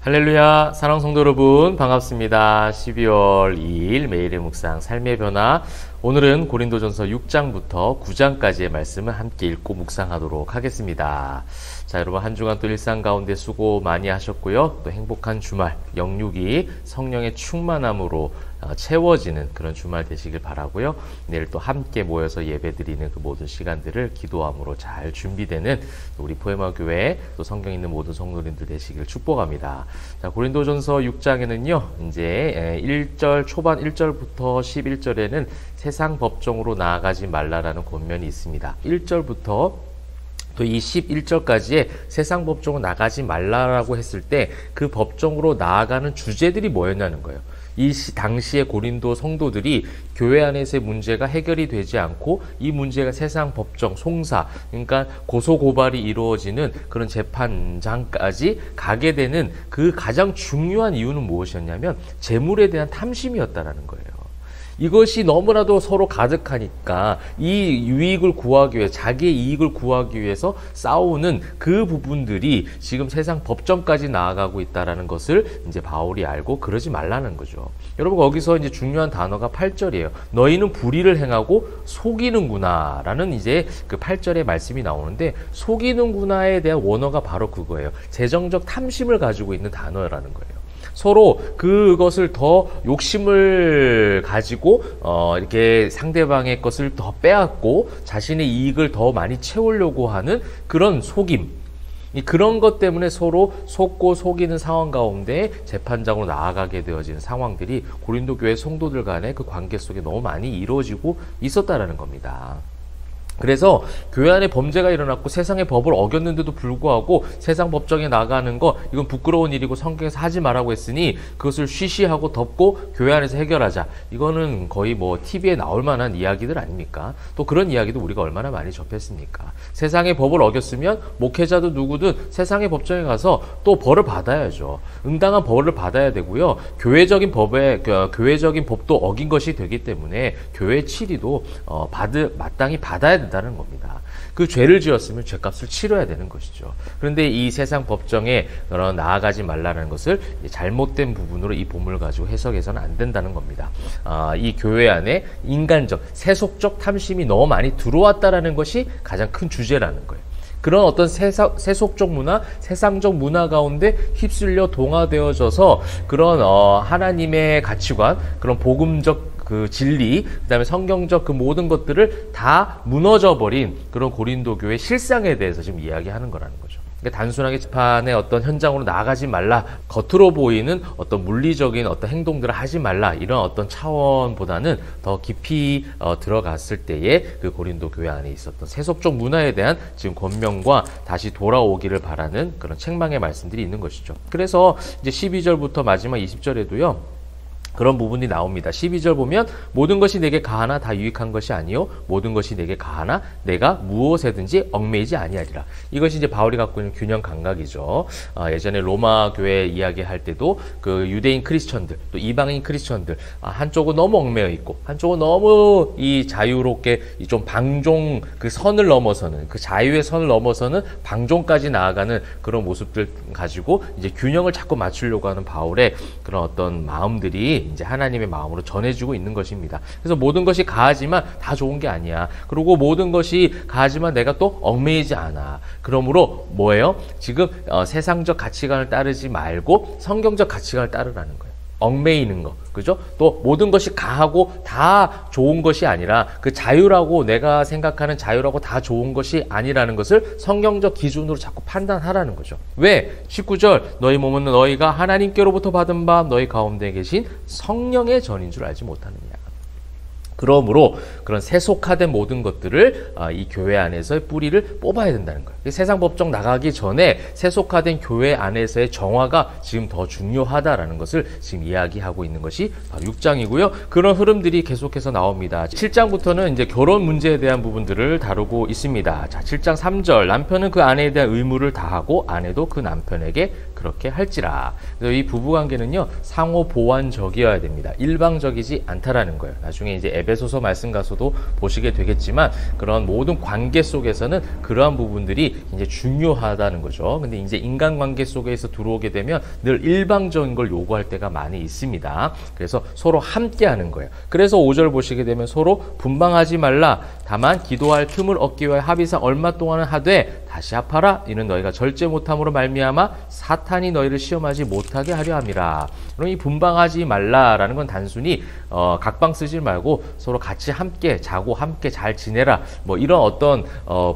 할렐루야, 사랑 성도 여러분, 반갑습니다. 12월 2일 매일의 묵상 삶의 변화. 오늘은 고린도전서 6장부터 9장까지의 말씀을 함께 읽고 묵상하도록 하겠습니다. 자, 여러분 한 주간 또 일상 가운데 수고 많이 하셨고요. 또 행복한 주말, 영육이 성령의 충만함으로 채워지는 그런 주말 되시길 바라고요. 내일 또 함께 모여서 예배드리는 그 모든 시간들을 기도함으로 잘 준비되는 우리 포에마 교회 또 성경 있는 모든 성도님들 되시길 축복합니다. 자, 고린도전서 6장에는요. 이제 1절 초반 1절부터 11절에는 세상 법정으로 나아가지 말라라는 권면이 있습니다. 1절부터 또 이 11절까지의 세상 법정으로 나가지 말라라고 했을 때 그 법정으로 나아가는 주제들이 뭐였냐는 거예요. 이 당시의 고린도 성도들이 교회 안에서의 문제가 해결이 되지 않고 이 문제가 세상 법정, 송사, 그러니까 고소고발이 이루어지는 그런 재판장까지 가게 되는 그 가장 중요한 이유는 무엇이었냐면 재물에 대한 탐심이었다라는 거예요. 이것이 너무나도 서로 가득하니까 이 유익을 구하기 위해 자기의 이익을 구하기 위해서 싸우는 그 부분들이 지금 세상 법정까지 나아가고 있다라는 것을 이제 바울이 알고 그러지 말라는 거죠. 여러분 거기서 이제 중요한 단어가 8절이에요. 너희는 불의를 행하고 속이는구나라는 이제 그 8절의 말씀이 나오는데 속이는구나에 대한 원어가 바로 그거예요. 재정적 탐심을 가지고 있는 단어라는 거예요. 서로 그것을 더 욕심을 가지고 이렇게 상대방의 것을 더 빼앗고 자신의 이익을 더 많이 채우려고 하는 그런 속임, 그런 것 때문에 서로 속고 속이는 상황 가운데 재판장으로 나아가게 되어지는 상황들이 고린도 교회 성도들 간의 그 관계 속에 너무 많이 이루어지고 있었다라는 겁니다. 그래서 교회 안에 범죄가 일어났고 세상의 법을 어겼는데도 불구하고 세상 법정에 나가는 거 이건 부끄러운 일이고 성경에서 하지 말라고 했으니 그것을 쉬쉬하고 덮고 교회 안에서 해결하자. 이거는 거의 뭐 TV에 나올 만한 이야기들 아닙니까? 또 그런 이야기도 우리가 얼마나 많이 접했습니까? 세상의 법을 어겼으면 목회자도 누구든 세상의 법정에 가서 또 벌을 받아야죠. 응당한 벌을 받아야 되고요. 교회적인 법도 어긴 것이 되기 때문에 교회 치리도 마땅히 받아야 된다는 겁니다. 그 죄를 지었으면 죄값을 치러야 되는 것이죠. 그런데 이 세상 법정에 나아가지 말라는 것을 잘못된 부분으로 이 본문을 가지고 해석해서는 안 된다는 겁니다. 이 교회 안에 인간적, 세속적 탐심이 너무 많이 들어왔다라는 것이 가장 큰 주제라는 거예요. 그런 어떤 세속적 문화, 세상적 문화 가운데 휩쓸려 동화되어져서 그런 하나님의 가치관, 그런 복음적 그 진리, 그 다음에 성경적 그 모든 것들을 다 무너져버린 그런 고린도 교회 실상에 대해서 지금 이야기하는 거라는 거죠. 그러니까 단순하게 재판의 어떤 현장으로 나가지 말라, 겉으로 보이는 어떤 물리적인 어떤 행동들을 하지 말라, 이런 어떤 차원보다는 더 깊이 들어갔을 때에 그 고린도 교회 안에 있었던 세속적 문화에 대한 지금 권면과 다시 돌아오기를 바라는 그런 책망의 말씀들이 있는 것이죠. 그래서 이제 12절부터 마지막 20절에도요. 그런 부분이 나옵니다. 12절 보면 모든 것이 내게 가하나 다 유익한 것이 아니요 모든 것이 내게 가하나 내가 무엇에든지 얽매이지 아니하리라. 이것이 이제 바울이 갖고 있는 균형 감각이죠. 예전에 로마 교회 이야기할 때도 그 유대인 크리스천들 또 이방인 크리스천들 한쪽은 너무 얽매여 있고 한쪽은 너무 이 자유롭게 좀 방종 그 선을 넘어서는 그 자유의 선을 넘어서는 방종까지 나아가는 그런 모습들 가지고 이제 균형을 자꾸 맞추려고 하는 바울의 그런 어떤 마음들이 이제 하나님의 마음으로 전해지고 있는 것입니다. 그래서 모든 것이 가하지만 다 좋은 게 아니야. 그리고 모든 것이 가하지만 내가 또 얽매이지 않아. 그러므로 뭐예요? 지금 세상적 가치관을 따르지 말고 성경적 가치관을 따르라는 거예요. 얽매이는 거, 그죠? 또 모든 것이 가하고 다 좋은 것이 아니라 그 자유라고 내가 생각하는 자유라고 다 좋은 것이 아니라는 것을 성경적 기준으로 자꾸 판단하라는 거죠. 왜? 19절 너희 몸은 너희가 하나님께로부터 받은 바 너희 가운데 계신 성령의 전인 줄 알지 못하느냐. 그러므로 그런 세속화된 모든 것들을 이 교회 안에서의 뿌리를 뽑아야 된다는 거예요. 세상 법정 나가기 전에 세속화된 교회 안에서의 정화가 지금 더 중요하다라는 것을 지금 이야기하고 있는 것이 바로 6장이고요. 그런 흐름들이 계속해서 나옵니다. 7장부터는 이제 결혼 문제에 대한 부분들을 다루고 있습니다. 자, 7장 3절 남편은 그 아내에 대한 의무를 다하고 아내도 그 남편에게 그렇게 할지라. 그래서 이 부부관계는요, 상호 보완적이어야 됩니다. 일방적이지 않다라는 거예요. 나중에 이제 에베소서 말씀 가서도 보시게 되겠지만, 그런 모든 관계 속에서는 그러한 부분들이 이제 중요하다는 거죠. 근데 이제 인간관계 속에서 들어오게 되면 늘 일방적인 걸 요구할 때가 많이 있습니다. 그래서 서로 함께 하는 거예요. 그래서 5절 보시게 되면 서로 분방하지 말라. 다만 기도할 틈을 얻기 위하여 합의상 얼마 동안은 하되 다시 합하라. 이는 너희가 절제 못함으로 말미암아 사탄이 너희를 시험하지 못하게 하려 함이라. 그럼 이 분방하지 말라라는 건 단순히 각방 쓰지 말고 서로 같이 함께 자고 함께 잘 지내라, 뭐 이런 어떤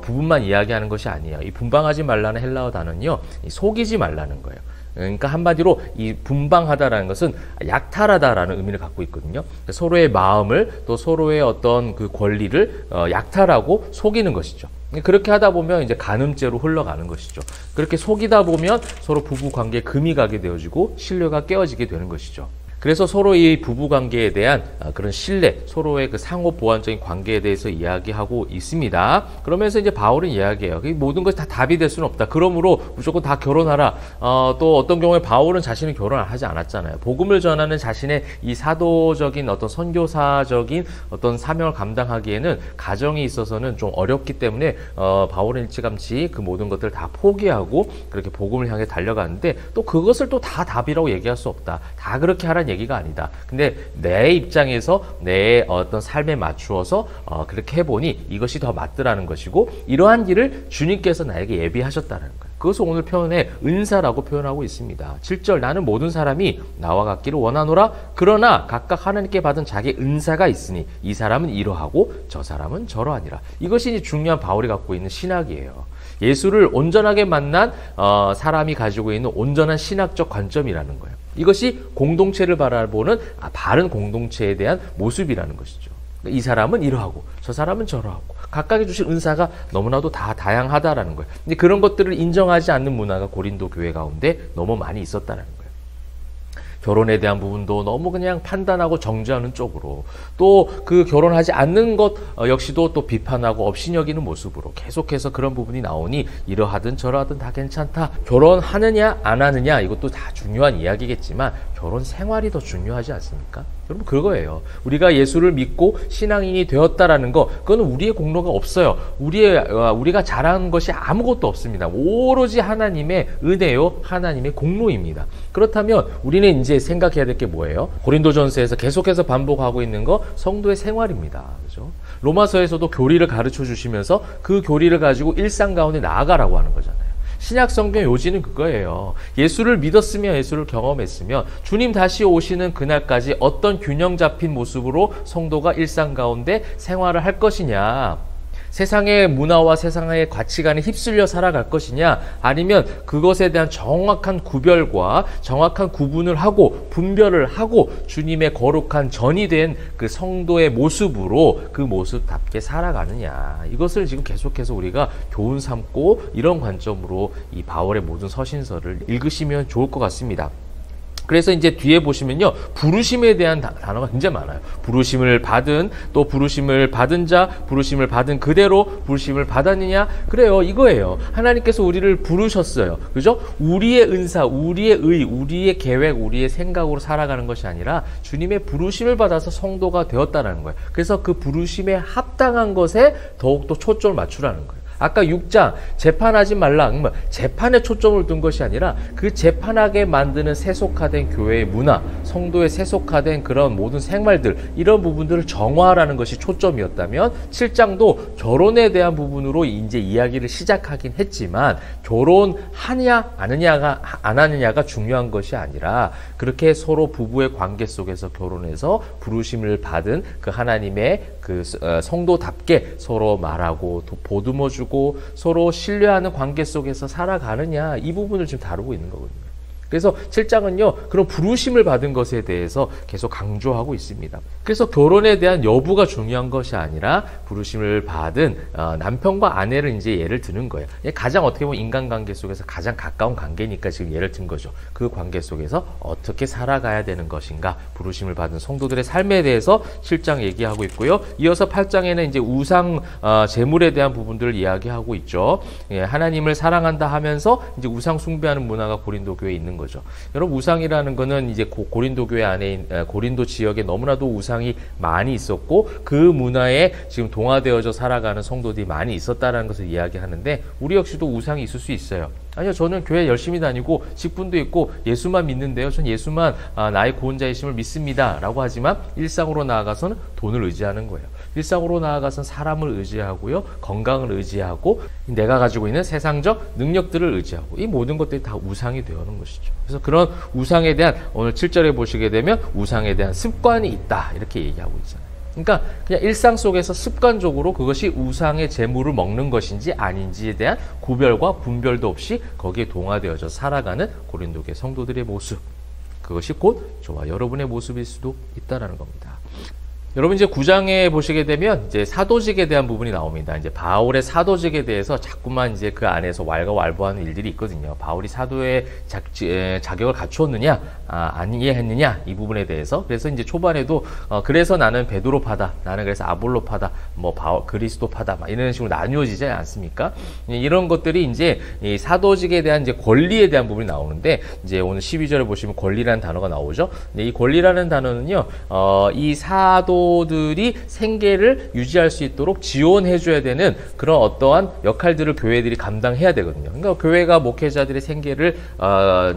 부분만 이야기하는 것이 아니에요. 이 분방하지 말라는 헬라어 단어는요, 속이지 말라는 거예요. 그러니까 한마디로 이 분방하다라는 것은 약탈하다라는 의미를 갖고 있거든요. 서로의 마음을, 또 서로의 어떤 그 권리를 약탈하고 속이는 것이죠. 그렇게 하다 보면 이제 간음죄로 흘러가는 것이죠. 그렇게 속이다 보면 서로 부부 관계에 금이 가게 되어지고 신뢰가 깨어지게 되는 것이죠. 그래서 서로 이 부부 관계에 대한 그런 신뢰, 서로의 그 상호 보완적인 관계에 대해서 이야기하고 있습니다. 그러면서 이제 바울은 이야기해요. 모든 것이 다 답이 될 수는 없다. 그러므로 무조건 다 결혼하라. 또 어떤 경우에 바울은 자신은 결혼을 하지 않았잖아요. 복음을 전하는 자신의 이 사도적인 어떤 선교사적인 어떤 사명을 감당하기에는 가정이 있어서는 좀 어렵기 때문에 바울은 일찌감치 그 모든 것들을 다 포기하고 그렇게 복음을 향해 달려가는데, 또 그것을 또 다 답이라고 얘기할 수 없다. 다 그렇게 하라는 얘기가 아니다. 근데 내 입장에서 내 어떤 삶에 맞추어서 그렇게 해보니 이것이 더 맞더라는 것이고, 이러한 길을 주님께서 나에게 예비하셨다는 거예요. 그것을 오늘 표현에 은사라고 표현하고 있습니다. 7절, 나는 모든 사람이 나와 같기를 원하노라. 그러나 각각 하나님께 받은 자기 은사가 있으니 이 사람은 이러하고 저 사람은 저러하니라. 이것이 중요한 바울이 갖고 있는 신학이에요. 예수를 온전하게 만난 사람이 가지고 있는 온전한 신학적 관점이라는 거예요. 이것이 공동체를 바라보는 바른 공동체에 대한 모습이라는 것이죠. 이 사람은 이러하고 저 사람은 저러하고 각각의 주신 은사가 너무나도 다 다양하다라는 거예요. 근데 그런 것들을 인정하지 않는 문화가 고린도 교회 가운데 너무 많이 있었다는 거예요. 결혼에 대한 부분도 너무 그냥 판단하고 정죄하는 쪽으로, 또 그 결혼하지 않는 것 역시도 또 비판하고 업신여기는 모습으로 계속해서 그런 부분이 나오니 이러하든 저러하든 다 괜찮다. 결혼하느냐 안 하느냐 이것도 다 중요한 이야기겠지만 결혼 생활이 더 중요하지 않습니까? 여러분, 그거예요. 우리가 예수를 믿고 신앙인이 되었다라는 거, 그거는 우리의 공로가 없어요. 우리가 잘한 것이 아무것도 없습니다. 오로지 하나님의 은혜요, 하나님의 공로입니다. 그렇다면 우리는 이제 생각해야 될 게 뭐예요? 고린도전서에서 계속해서 반복하고 있는 거, 성도의 생활입니다. 그죠? 로마서에서도 교리를 가르쳐 주시면서 그 교리를 가지고 일상 가운데 나아가라고 하는 거잖아요. 신약 성경 요지는 그거예요. 예수를 믿었으며 예수를 경험했으면 주님 다시 오시는 그날까지 어떤 균형 잡힌 모습으로 성도가 일상 가운데 생활을 할 것이냐, 세상의 문화와 세상의 가치관에 휩쓸려 살아갈 것이냐, 아니면 그것에 대한 정확한 구별과 정확한 구분을 하고 분별을 하고 주님의 거룩한 전이 된 그 성도의 모습으로 그 모습답게 살아가느냐, 이것을 지금 계속해서 우리가 교훈 삼고 이런 관점으로 이 바울의 모든 서신서를 읽으시면 좋을 것 같습니다. 그래서 이제 뒤에 보시면요, 부르심에 대한 단어가 굉장히 많아요. 부르심을 받은, 또 부르심을 받은 자, 부르심을 받은 그대로 부르심을 받았느냐. 그래요, 이거예요. 하나님께서 우리를 부르셨어요. 그죠? 우리의 은사, 우리의 의, 우리의 계획, 우리의 생각으로 살아가는 것이 아니라 주님의 부르심을 받아서 성도가 되었다는 거예요. 그래서 그 부르심에 합당한 것에 더욱더 초점을 맞추라는 거예요. 아까 6장 재판하지 말라, 재판에 초점을 둔 것이 아니라 그 재판하게 만드는 세속화된 교회의 문화, 성도의 세속화된 그런 모든 생활들, 이런 부분들을 정화하라는 것이 초점이었다면 7장도 결혼에 대한 부분으로 이제 이야기를 시작하긴 했지만, 결혼하냐 안 하느냐가 중요한 것이 아니라 그렇게 서로 부부의 관계 속에서 결혼해서 부르심을 받은 그 하나님의 그 성도답게 서로 말하고 보듬어주고 서로 신뢰하는 관계 속에서 살아가느냐, 이 부분을 지금 다루고 있는 거거든요. 그래서 7장은요, 그런 부르심을 받은 것에 대해서 계속 강조하고 있습니다. 그래서 결혼에 대한 여부가 중요한 것이 아니라 부르심을 받은 남편과 아내를 이제 예를 드는 거예요. 가장 어떻게 보면 인간관계 속에서 가장 가까운 관계니까 지금 예를 든 거죠. 그 관계 속에서 어떻게 살아가야 되는 것인가, 부르심을 받은 성도들의 삶에 대해서 7장 얘기하고 있고요. 이어서 8장에는 이제 우상 제물에 대한 부분들을 이야기하고 있죠. 하나님을 사랑한다 하면서 이제 우상 숭배하는 문화가 고린도 교회에 있는 거죠. 여러분, 우상이라는 거는 이제 고린도 교회 안에 고린도 지역에 너무나도 우상이 많이 있었고 그 문화에 지금 동화되어져 살아가는 성도들이 많이 있었다라는 것을 이야기하는데, 우리 역시도 우상이 있을 수 있어요. 아니요, 저는 교회 열심히 다니고 직분도 있고 예수만 믿는데요, 전 예수만 나의 구원자이심을 믿습니다 라고 하지만 일상으로 나아가서는 돈을 의지하는 거예요. 일상으로 나아가서는 사람을 의지하고요, 건강을 의지하고 내가 가지고 있는 세상적 능력들을 의지하고, 이 모든 것들이 다 우상이 되어오는 것이죠. 그래서 그런 우상에 대한, 오늘 7절에 보시게 되면 우상에 대한 습관이 있다 이렇게 얘기하고 있잖아요. 그러니까 그냥 일상 속에서 습관적으로 그것이 우상의 제물을 먹는 것인지 아닌지에 대한 구별과 분별도 없이 거기에 동화되어져 살아가는 고린도교회 성도들의 모습, 그것이 곧 저와 여러분의 모습일 수도 있다라는 겁니다. 여러분, 이제 9장에 보시게 되면 이제 사도직에 대한 부분이 나옵니다. 이제 바울의 사도직에 대해서 자꾸만 이제 그 안에서 왈가왈부하는 일들이 있거든요. 바울이 사도의 자격을 갖추었느냐, 아니했느냐, 이 부분에 대해서. 그래서 이제 초반에도 그래서 나는 베드로파다, 나는 그래서 아볼로파다, 뭐 그리스도파다, 막 이런 식으로 나뉘어지지 않습니까? 이런 것들이 이제 이 사도직에 대한 이제 권리에 대한 부분이 나오는데, 이제 오늘 12절에 보시면 권리라는 단어가 나오죠. 근데 이 권리라는 단어는요, 이 사도들이 생계를 유지할 수 있도록 지원해줘야 되는 그런 어떠한 역할들을 교회들이 감당해야 되거든요. 그러니까 교회가 목회자들의 생계를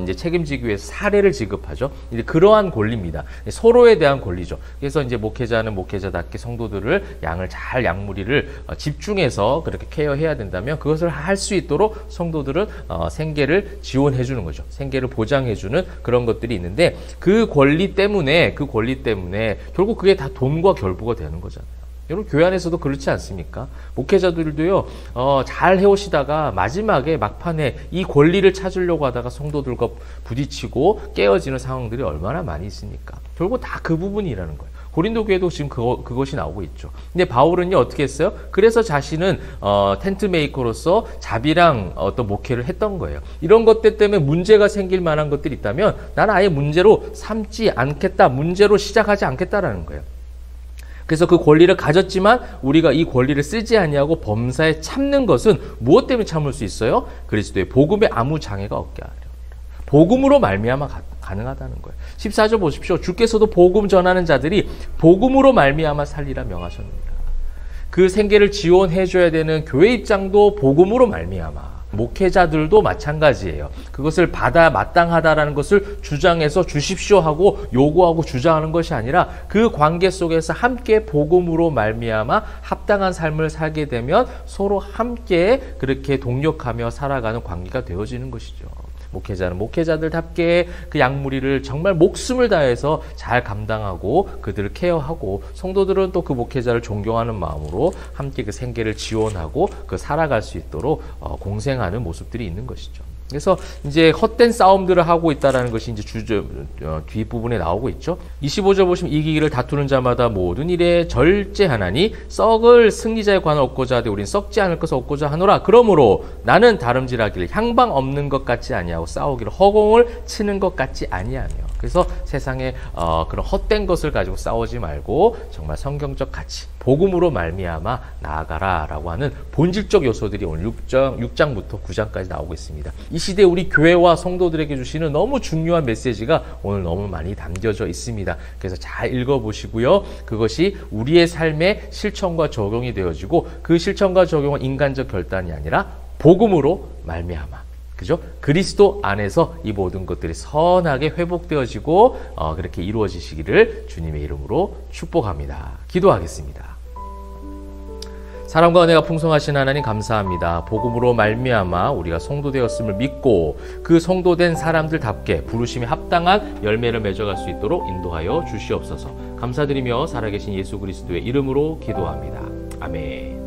이제 책임지기 위해서 사례를 지급하죠. 이제 그러한 권리입니다. 서로에 대한 권리죠. 그래서 이제 목회자는 목회자답게 성도들을 양을 양무리를 집중해서 그렇게 케어해야 된다면, 그것을 할 수 있도록 성도들은 생계를 지원해주는 거죠. 생계를 보장해주는 그런 것들이 있는데, 그 권리 때문에 결국 그게 다 돈과 결부가 되는 거잖아요. 여러분, 교회 안에서도 그렇지 않습니까? 목회자들도요, 잘 해오시다가 마지막에 막판에 이 권리를 찾으려고 하다가 성도들과 부딪히고 깨어지는 상황들이 얼마나 많이 있습니까? 결국 다 그 부분이라는 거예요. 고린도 교회도 지금 그것이 나오고 있죠. 근데 바울은요, 어떻게 했어요? 그래서 자신은 텐트 메이커로서 자비랑 어떤 목회를 했던 거예요. 이런 것들 때문에 문제가 생길 만한 것들이 있다면 나는 아예 문제로 삼지 않겠다, 문제로 시작하지 않겠다라는 거예요. 그래서 그 권리를 가졌지만 우리가 이 권리를 쓰지 아니하고 범사에 참는 것은 무엇 때문에 참을 수 있어요? 그리스도의 복음에 아무 장애가 없게 하려. 복음으로 말미암아 가능하다는 거예요. 14절 보십시오. 주께서도 복음 전하는 자들이 복음으로 말미암아 살리라 명하셨느니라. 그 생계를 지원해줘야 되는 교회 입장도 복음으로 말미암아. 목회자들도 마찬가지예요. 그것을 받아 마땅하다라는 것을 주장해서 주십시오 하고 요구하고 주장하는 것이 아니라 그 관계 속에서 함께 복음으로 말미암아 합당한 삶을 살게 되면 서로 함께 그렇게 동력하며 살아가는 관계가 되어지는 것이죠. 목회자는 목회자들답게 그 양무리를 정말 목숨을 다해서 잘 감당하고 그들을 케어하고, 성도들은 또 그 목회자를 존경하는 마음으로 함께 그 생계를 지원하고 그 살아갈 수 있도록 공생하는 모습들이 있는 것이죠. 그래서 이제 헛된 싸움들을 하고 있다라는 것이 이제 뒷부분에 나오고 있죠. 25절 보시면 이기기를 다투는 자마다 모든 일에 절제하나니 썩을 승리자의 관을 얻고자 하되 우린 썩지 않을 것을 얻고자 하노라. 그러므로 나는 다름질하기를 향방 없는 것 같지 아니하고 싸우기를 허공을 치는 것 같지 아니하며. 그래서 세상에 그런 헛된 것을 가지고 싸우지 말고 정말 성경적 가치, 복음으로 말미암아 나아가라라고 하는 본질적 요소들이 오늘 6장부터 9장까지 나오고 있습니다. 이 시대 우리 교회와 성도들에게 주시는 너무 중요한 메시지가 오늘 너무 많이 담겨져 있습니다. 그래서 잘 읽어보시고요. 그것이 우리의 삶에 실천과 적용이 되어지고, 그 실천과 적용은 인간적 결단이 아니라 복음으로 말미암아, 그죠? 그리스도 안에서 이 모든 것들이 선하게 회복되어지고 그렇게 이루어지시기를 주님의 이름으로 축복합니다. 기도하겠습니다. 사랑과 은혜가 풍성하신 하나님 감사합니다. 복음으로 말미암아 우리가 성도되었음을 믿고 그 성도된 사람들답게 부르심에 합당한 열매를 맺어갈 수 있도록 인도하여 주시옵소서. 감사드리며 살아계신 예수 그리스도의 이름으로 기도합니다. 아멘.